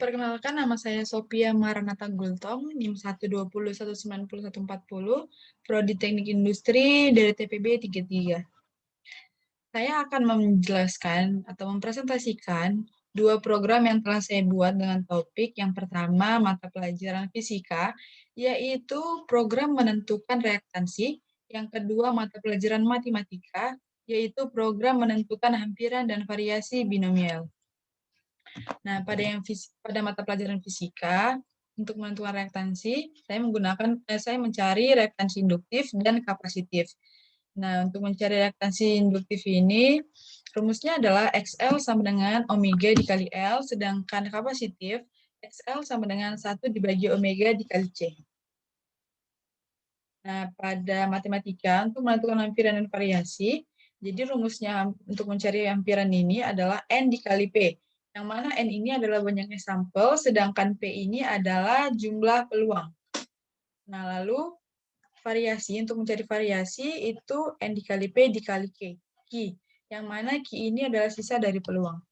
Perkenalkan, nama saya Sophia Maranatha Gultom, NIM 120190140, Prodi Teknik Industri dari TPB 33. Saya akan menjelaskan atau mempresentasikan dua program yang telah saya buat dengan topik. Yang pertama, mata pelajaran fisika, yaitu program menentukan reaktansi. Yang kedua, mata pelajaran matematika, yaitu program menentukan hampiran dan variasi binomial. Nah, pada mata pelajaran fisika, untuk menentukan reaktansi, saya mencari reaktansi induktif dan kapasitif. Nah, untuk mencari reaktansi induktif ini, rumusnya adalah XL sama dengan omega dikali L, sedangkan kapasitif XL sama dengan 1 dibagi omega dikali C. Nah, pada matematika, untuk menentukan hampiran dan variasi, jadi rumusnya untuk mencari hampiran ini adalah N dikali P, yang mana N ini adalah banyaknya sampel, sedangkan P ini adalah jumlah peluang. Nah, lalu variasi, untuk mencari variasi itu N dikali P dikali Q, yang mana Q ini adalah sisa dari peluang.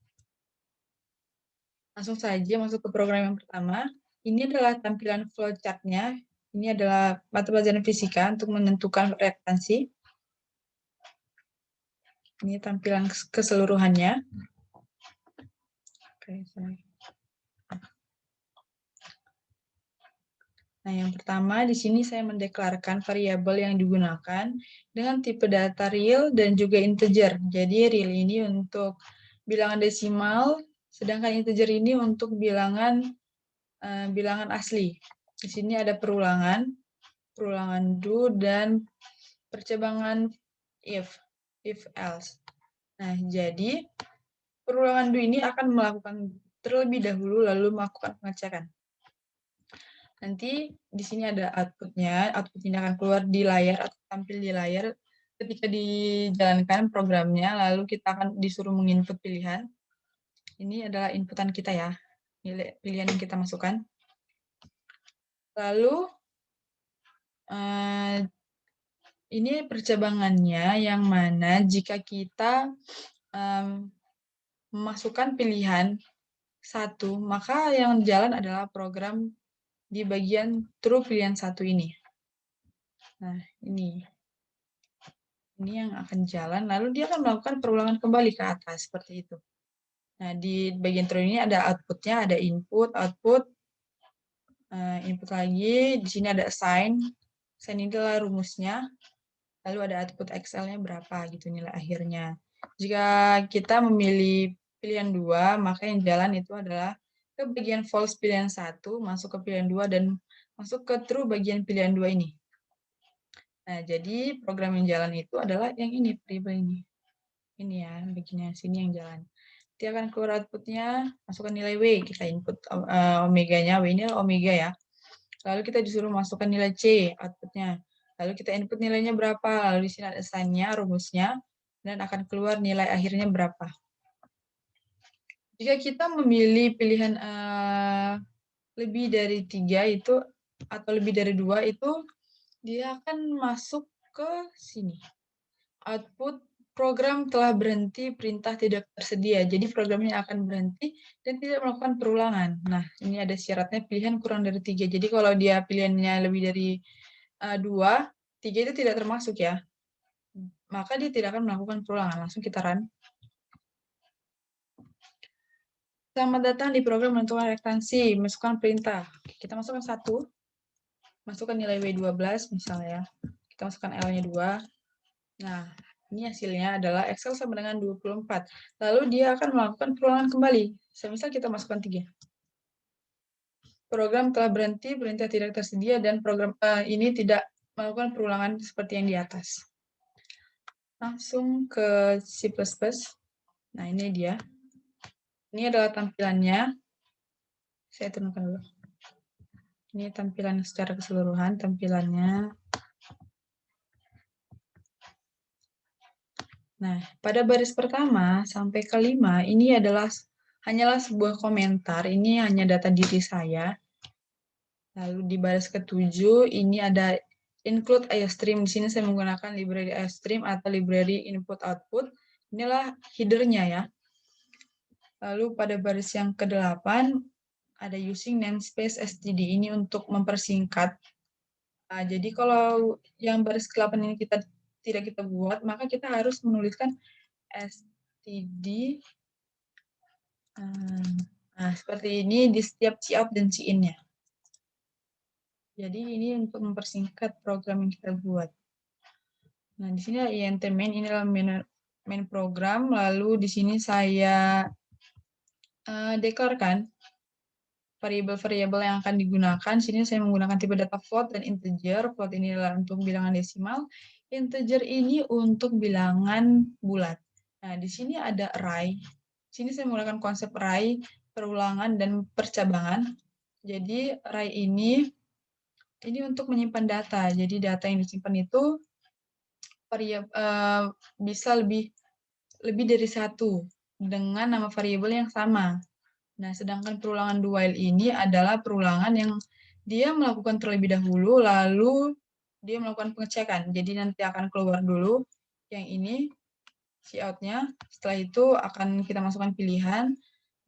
Langsung saja masuk ke program yang pertama. Ini adalah tampilan flowchart-nya. Ini adalah mata pelajaran fisika untuk menentukan reaktansi. Ini tampilan keseluruhannya. Oke, nah, yang pertama di sini saya mendeklarasikan variabel yang digunakan dengan tipe data real dan juga integer. Jadi real ini untuk bilangan desimal, sedangkan integer ini untuk bilangan asli. Di sini ada perulangan do, dan percabangan if else. Nah, jadi perulangan do ini akan melakukan terlebih dahulu lalu melakukan pengecekan. Nanti di sini ada outputnya. Output ini akan keluar di layar atau tampil di layar ketika dijalankan programnya, lalu kita akan disuruh menginput pilihan. Ini adalah inputan kita ya, pilihan yang kita masukkan. Lalu ini percabangannya, yang mana jika kita memasukkan pilihan satu, maka yang jalan adalah program di bagian true pilihan satu ini. Nah, ini yang akan jalan, lalu dia akan melakukan perulangan kembali ke atas, seperti itu. Nah, di bagian true ini ada outputnya, ada input, output, input lagi, di sini ada assign ini adalah rumusnya, lalu ada output Excel-nya berapa, gitu nilai akhirnya. Jika kita memilih pilihan 2, maka yang jalan itu adalah ke bagian false pilihan 1, masuk ke pilihan 2, dan masuk ke true bagian pilihan 2 ini. Nah, jadi program yang jalan itu adalah yang ini, variabel ini. Ini ya, bagiannya sini yang jalan. Dia akan keluar outputnya, masukkan nilai W, kita input omeganya, W ini omega ya. Lalu kita disuruh masukkan nilai C, outputnya. Lalu kita input nilainya berapa, lalu di sini ada sign-nya, rumusnya, dan akan keluar nilai akhirnya berapa. Jika kita memilih pilihan lebih dari 3 itu, atau lebih dari 2 itu, dia akan masuk ke sini. Output program telah berhenti, perintah tidak tersedia. Jadi programnya akan berhenti dan tidak melakukan perulangan. Nah, ini ada syaratnya pilihan kurang dari 3. Jadi kalau dia pilihannya lebih dari 2, 3 itu tidak termasuk ya. Maka dia tidak akan melakukan perulangan. Langsung kita run. Selamat datang di program menentukan reaktansi. Masukkan perintah. Kita masukkan 1. Masukkan nilai W12 misalnya. Kita masukkan L-nya 2. Nah, ini hasilnya adalah Excel sama dengan 24. Lalu dia akan melakukan perulangan kembali. Semisal kita masukkan 3. Program telah berhenti, perintah tidak tersedia, dan program ini tidak melakukan perulangan seperti yang di atas. Langsung ke C++. Nah, ini dia. Ini adalah tampilannya. Saya turunkan dulu. Ini tampilan secara keseluruhan, tampilannya. Nah, pada baris pertama sampai kelima, ini hanyalah sebuah komentar. Ini hanya data diri saya. Lalu di baris ke-7, ini ada include IOStream. Di sini saya menggunakan library IOStream atau library input-output. Inilah header-nya ya. Lalu pada baris yang ke-8, ada using namespace std ini untuk mempersingkat. Nah, jadi kalau yang baris ke-8 ini tidak kita buat, maka kita harus menuliskan std. Nah, seperti ini di setiap cout dan cin-nya. Jadi ini untuk mempersingkat program yang kita buat. Nah, di sini int main, ini adalah main program, lalu di sini saya deklarkan variabel-variabel yang akan digunakan. Sini saya menggunakan tipe data float dan integer. Float ini adalah untuk bilangan desimal. Integer ini untuk bilangan bulat. Nah, di sini ada array. Sini saya menggunakan konsep array, perulangan, dan percabangan. Jadi, array ini untuk menyimpan data. Jadi, data yang disimpan itu bisa lebih dari satu dengan nama variabel yang sama. Nah, sedangkan perulangan do while ini adalah perulangan yang dia melakukan terlebih dahulu, lalu dia melakukan pengecekan. Jadi nanti akan keluar dulu yang ini, cout-nya. Setelah itu akan kita masukkan pilihan.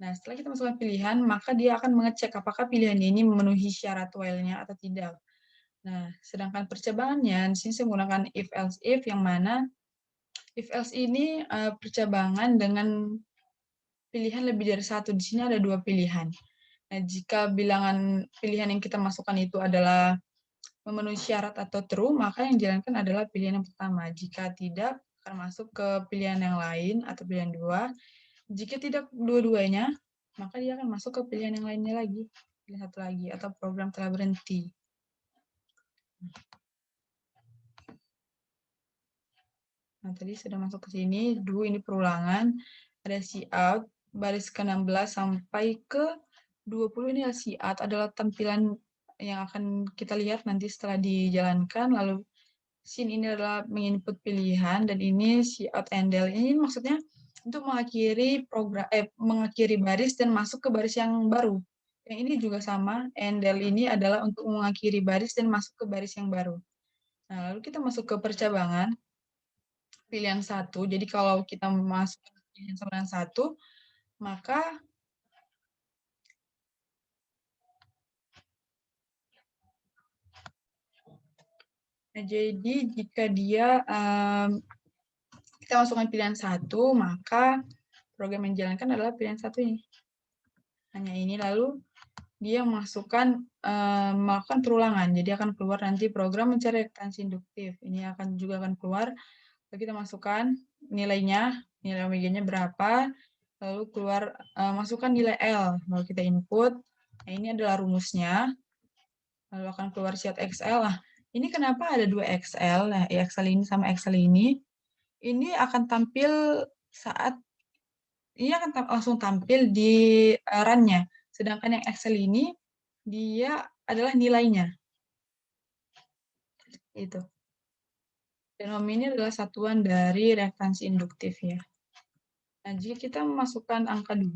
Nah, setelah kita masukkan pilihan, maka dia akan mengecek apakah pilihan ini memenuhi syarat while-nya atau tidak. Nah, sedangkan percabangannya, di sini saya menggunakan if-else-if, yang mana if-else ini percabangan dengan pilihan lebih dari satu. Di sini ada 2 pilihan. Nah, jika bilangan pilihan yang kita masukkan itu adalah memenuhi syarat atau true, maka yang dijalankan adalah pilihan yang pertama. Jika tidak, akan masuk ke pilihan yang lain atau pilihan 2. Jika tidak dua-duanya, maka dia akan masuk ke pilihan yang lainnya lagi. Pilihan satu lagi, atau program telah berhenti. Nah, tadi sudah masuk ke sini, do ini perulangan, ada cout, baris ke-16 sampai ke 20 ini cout adalah tampilan yang akan kita lihat nanti setelah dijalankan. Lalu sin ini adalah menginput pilihan, dan ini cout endel. Ini maksudnya untuk mengakhiri mengakhiri baris dan masuk ke baris yang baru. Yang ini juga sama, endel ini adalah untuk mengakhiri baris dan masuk ke baris yang baru. Nah, lalu kita masuk ke percabangan pilihan 1. Jadi kalau kita masuk pilihan sama dengan 1, maka jadi jika dia kita masukkan pilihan 1, maka program yang dijalankan adalah pilihan 1 ini. Hanya ini, lalu dia melakukan perulangan. Jadi akan keluar nanti program mencari reaktansi induktif. Ini juga akan keluar. Lalu kita masukkan nilainya, nilai omeganya berapa, lalu keluar masukkan nilai L, lalu kita input. Nah, ini adalah rumusnya. Lalu akan keluar sheet Excel. Nah, ini kenapa ada 2 Excel? Nah, Excel ini sama Excel ini akan tampil langsung tampil di run-nya. Sedangkan yang Excel ini dia adalah nilainya. Itu. Dan OM ini adalah satuan dari reaktansi induktif ya. Nah, jika kita memasukkan angka 2,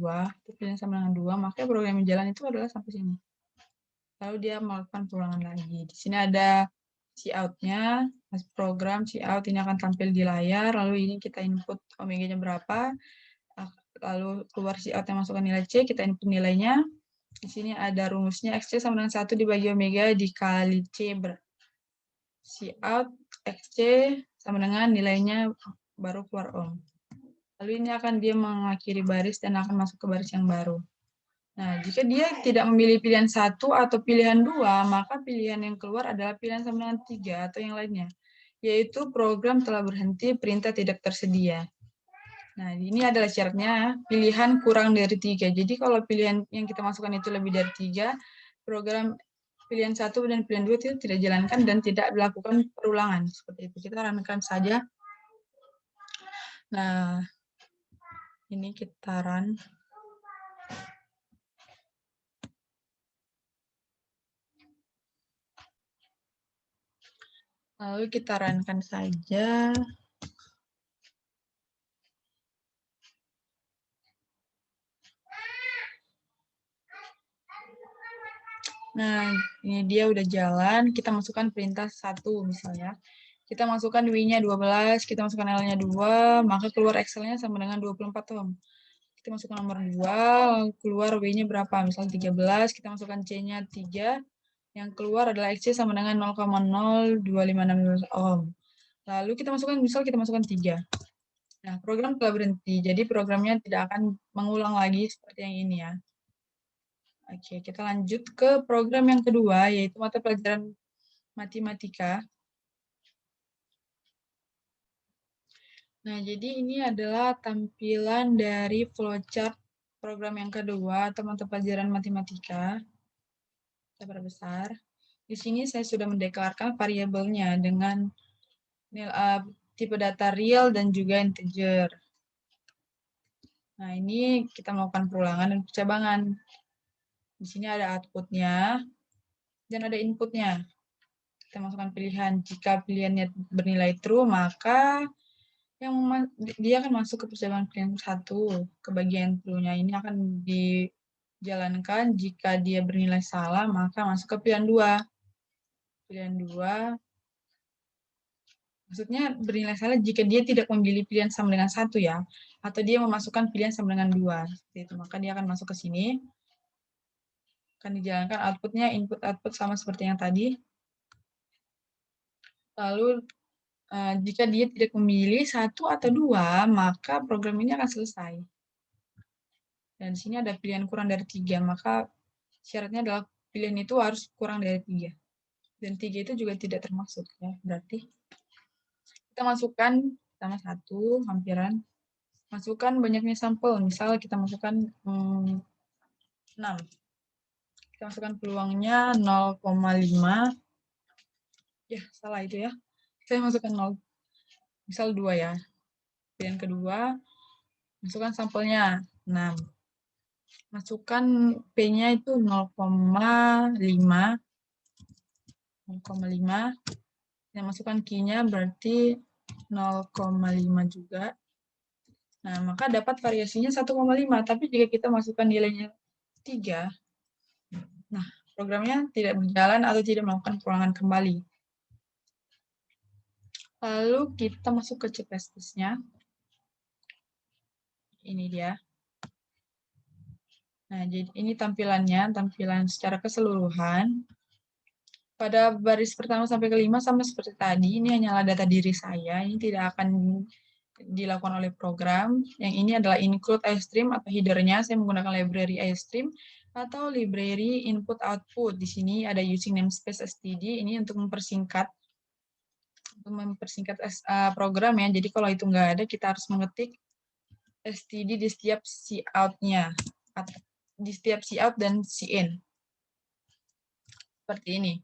pilihan sama dengan 2, maka program yang jalan itu adalah sampai sini. Lalu dia melakukan perulangan lagi. Di sini ada cout-nya, program cout ini akan tampil di layar, lalu ini kita input omeganya berapa, lalu keluar cout yang masukkan nilai C, kita input nilainya. Di sini ada rumusnya, XC sama dengan 1 dibagi omega dikali C. Cout XC sama dengan nilainya baru keluar OM. Lalu ini akan dia mengakhiri baris dan akan masuk ke baris yang baru. Nah, jika dia tidak memilih pilihan 1 atau pilihan 2, maka pilihan yang keluar adalah pilihan sama dengan 3 atau yang lainnya, yaitu program telah berhenti, perintah tidak tersedia. Nah, ini adalah syaratnya, pilihan kurang dari 3. Jadi kalau pilihan yang kita masukkan itu lebih dari 3, program pilihan 1 dan pilihan 2 itu tidak dijalankan dan tidak dilakukan perulangan. Seperti itu. Kita runkan saja. Nah, ini kita run. Lalu kita runkan saja. Nah, ini dia udah jalan. Kita masukkan perintah 1 misalnya. Kita masukkan W-nya 12, kita masukkan L-nya 2, maka keluar Excel-nya sama dengan 24 OM. kita masukkan nomor 2, keluar W-nya berapa? Misal 13, kita masukkan C-nya 3, yang keluar adalah XC sama dengan 0,0256 ohm. Lalu kita masukkan, misal kita masukkan 3. Nah, program telah berhenti, jadi programnya tidak akan mengulang lagi seperti yang ini ya. Oke, kita lanjut ke program yang kedua, yaitu mata pelajaran matematika. Nah, jadi ini adalah tampilan dari flowchart program yang kedua atau mata pelajaran matematika. Kita perbesar. Di sini saya sudah mendeklarasikan variabelnya dengan tipe data real dan juga integer. Nah, ini kita melakukan perulangan dan percabangan. Di sini ada output-nya dan ada input-nya. Kita masukkan pilihan. Jika pilihannya bernilai true, maka dia akan masuk ke percabangan pilihan 1. Ke bagian true-nya ini akan dijalankan. Jika dia bernilai salah, maka masuk ke pilihan 2. Pilihan 2 maksudnya bernilai salah jika dia tidak memilih pilihan sama dengan 1 ya, atau dia memasukkan pilihan sama dengan 2. Seperti itu. Maka dia akan masuk ke sini. Akan dijalankan output-nya, input-output sama seperti yang tadi. Lalu jika dia tidak memilih 1 atau 2, maka program ini akan selesai. Dan di sini ada pilihan kurang dari 3, maka syaratnya adalah pilihan itu harus kurang dari 3. Dan 3 itu juga tidak termasuk ya, berarti kita masukkan pertama 1, hampiran. Masukkan banyaknya sampel, misal kita masukkan 6. Kita masukkan peluangnya 0,5. Ya, salah itu ya. Saya masukkan 0. Misal 2 ya. Pilihan kedua, masukkan sampelnya 6. Masukkan P-nya itu 0,5. 0,5. Yang masukkan Q-nya berarti 0,5 juga. Nah, maka dapat variasinya 1,5. Tapi jika kita masukkan nilainya 3, nah, programnya tidak berjalan atau tidak melakukan perulangan kembali. Lalu kita masuk ke C++-nya. Ini dia. Nah, jadi ini tampilannya, tampilan secara keseluruhan. Pada baris pertama sampai kelima sama seperti tadi, ini hanyalah data diri saya, ini tidak akan dilakukan oleh program. Yang ini adalah include iStream atau header-nya, saya menggunakan library iStream atau library input output. Di sini ada using namespace std, ini untuk mempersingkat program ya. Jadi kalau itu nggak ada, kita harus mengetik std di setiap cout-nya, di setiap cout dan cin. Seperti ini.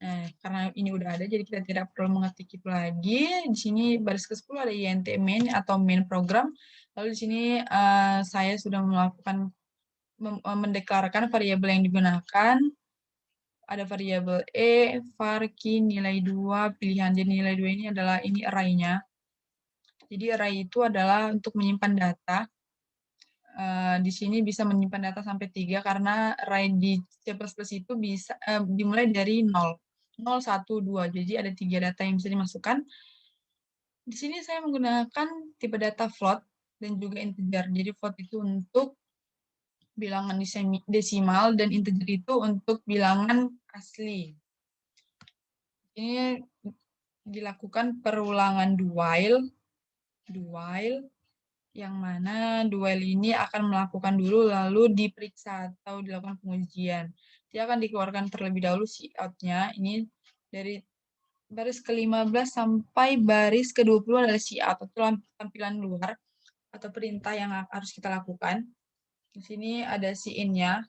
Nah, karena ini udah ada, jadi kita tidak perlu mengetik itu lagi. Di sini baris ke-10 ada int main atau main program. Lalu di sini saya sudah mendeklarasikan variabel yang digunakan. Ada variabel var, key, nilai 2, pilihan. Jadi nilai 2 ini adalah ini array-nya. Jadi array itu adalah untuk menyimpan data. Di sini bisa menyimpan data sampai 3 karena array di C++ itu bisa dimulai dari 0, 1, 2. Jadi ada 3 data yang bisa dimasukkan. Di sini saya menggunakan tipe data float dan juga integer. Jadi float itu untuk bilangan desimal dan integer itu untuk bilangan asli. Ini dilakukan perulangan do while yang mana do while ini akan melakukan dulu lalu diperiksa atau dilakukan pengujian. Dia akan dikeluarkan terlebih dahulu cout-nya. Ini dari baris ke-15 sampai baris ke-20 adalah cout atau tampilan luar atau perintah yang harus kita lakukan. Di sini ada cin-nya.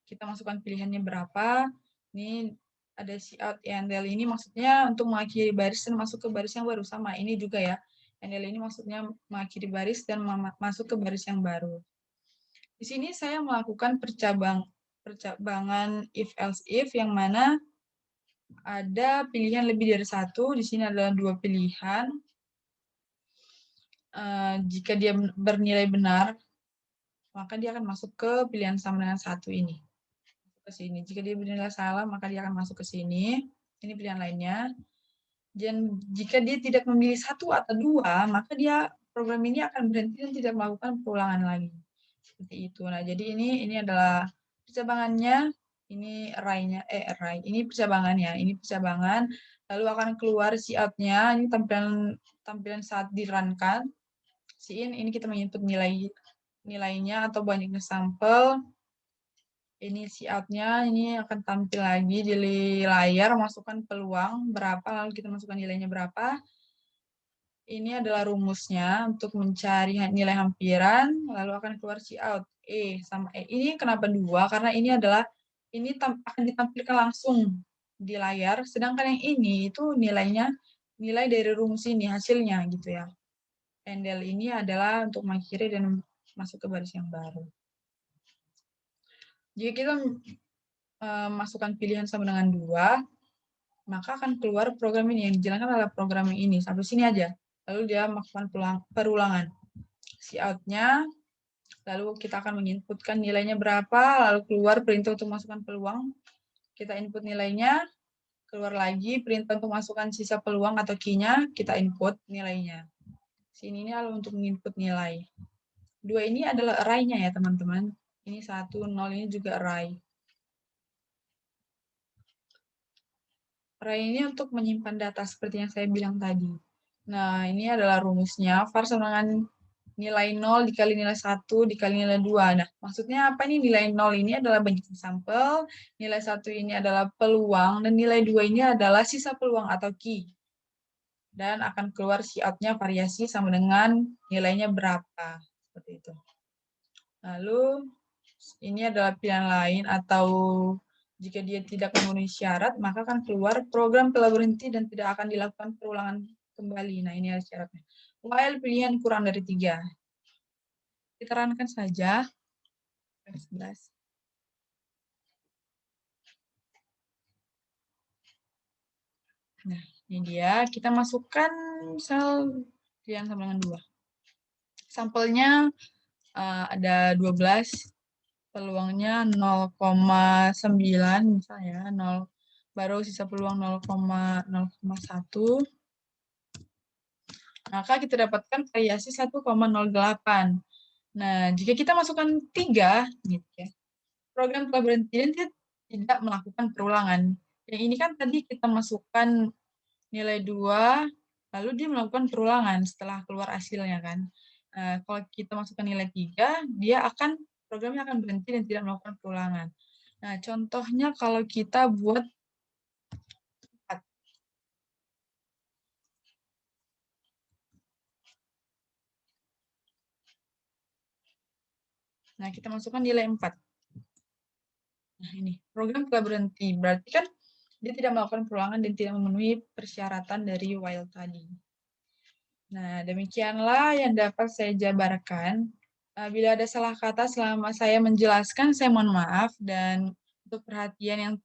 Kita masukkan pilihannya berapa. Ini ada cout endl ini maksudnya untuk mengakhiri baris dan masuk ke baris yang baru. Sama ini juga ya. Endl ini maksudnya mengakhiri baris dan masuk ke baris yang baru. Di sini saya melakukan percabangan if else if yang mana ada pilihan lebih dari 1. Di sini adalah 2 pilihan. Jika dia bernilai benar, maka dia akan masuk ke pilihan sama dengan 1 ini. Ke sini. Jika dia bernilai salah, maka dia akan masuk ke sini. Ini pilihan lainnya. Dan jika dia tidak memilih 1 atau 2, maka dia program ini akan berhenti dan tidak melakukan perulangan lagi. Seperti itu. Nah, jadi ini adalah percabangannya, ini array, ini percabangan ya, ini percabangan, lalu akan keluar cout-nya, ini tampilan saat di-run-kan. Ini kita menginput nilainya atau banyaknya sampel. Ini cout-nya, ini akan tampil lagi di layar, masukkan peluang berapa, lalu kita masukkan nilainya berapa. Ini adalah rumusnya untuk mencari nilai hampiran, lalu akan keluar cout. E sama E. Ini kenapa 2? Karena ini akan ditampilkan langsung di layar, sedangkan yang ini itu nilai dari rumus ini, hasilnya gitu ya. Handle ini adalah untuk mengakhiri dan masuk ke baris yang baru. Jika kita masukkan pilihan sama dengan 2, maka akan keluar program ini. Yang dijalankan adalah program ini. Sampai sini aja. Lalu dia melakukan perulangan. Cout-nya, lalu kita akan menginputkan nilainya berapa, lalu keluar perintah untuk masukkan peluang. Kita input nilainya, keluar lagi perintah untuk masukkan sisa peluang atau key-nya, kita input nilainya. Sini ini adalah untuk menginput nilai. 2 ini adalah array-nya ya teman-teman. Ini 1, 0, ini juga array. Array ini untuk menyimpan data seperti yang saya bilang tadi. Nah, ini adalah rumusnya. Var sama dengan nilai 0 dikali nilai 1 dikali nilai 2. Nah, maksudnya apa nih? Nilai 0 ini adalah banyak sampel, nilai 1 ini adalah peluang, dan nilai 2 ini adalah sisa peluang atau key. Dan akan keluar cout-nya variasi sama dengan nilainya berapa. Seperti itu. Lalu, ini adalah pilihan lain atau jika dia tidak memenuhi syarat, maka akan keluar program telah berhenti dan tidak akan dilakukan perulangan kembali. Nah, ini adalah syaratnya. While pilihan kurang dari 3. Kita runkan saja. 11. Nah, ini dia. Kita masukkan sel yang sama dengan 2. Sampelnya ada 12. Peluangnya 0,9 misalnya. 0, baru sisa peluang 0,1. Maka kita dapatkan variasi 1,08. Nah, jika kita masukkan 3, gitu ya, program telah berhenti dan tidak melakukan perulangan. Yang ini kan tadi kita masukkan nilai 2, lalu dia melakukan perulangan setelah keluar hasilnya kan. Kalau kita masukkan nilai 3, programnya akan berhenti dan tidak melakukan perulangan. Nah, contohnya kalau kita buat 4. Nah, kita masukkan nilai 4. Nah, ini program telah berhenti. Berarti kan dia tidak melakukan perulangan dan tidak memenuhi persyaratan dari while tadi. Nah, demikianlah yang dapat saya jabarkan. Bila ada salah kata selama saya menjelaskan, saya mohon maaf. Dan untuk perhatian yang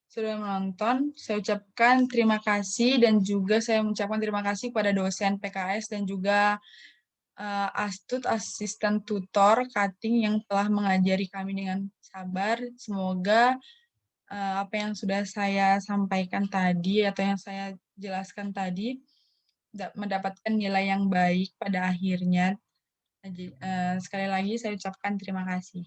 sudah menonton, saya ucapkan terima kasih dan juga saya mengucapkan terima kasih kepada dosen PKS dan juga Astut, asisten tutor cutting yang telah mengajari kami dengan sabar. Semoga apa yang sudah saya sampaikan tadi atau yang saya jelaskan tadi mendapatkan nilai yang baik pada akhirnya. Sekali lagi saya ucapkan terima kasih.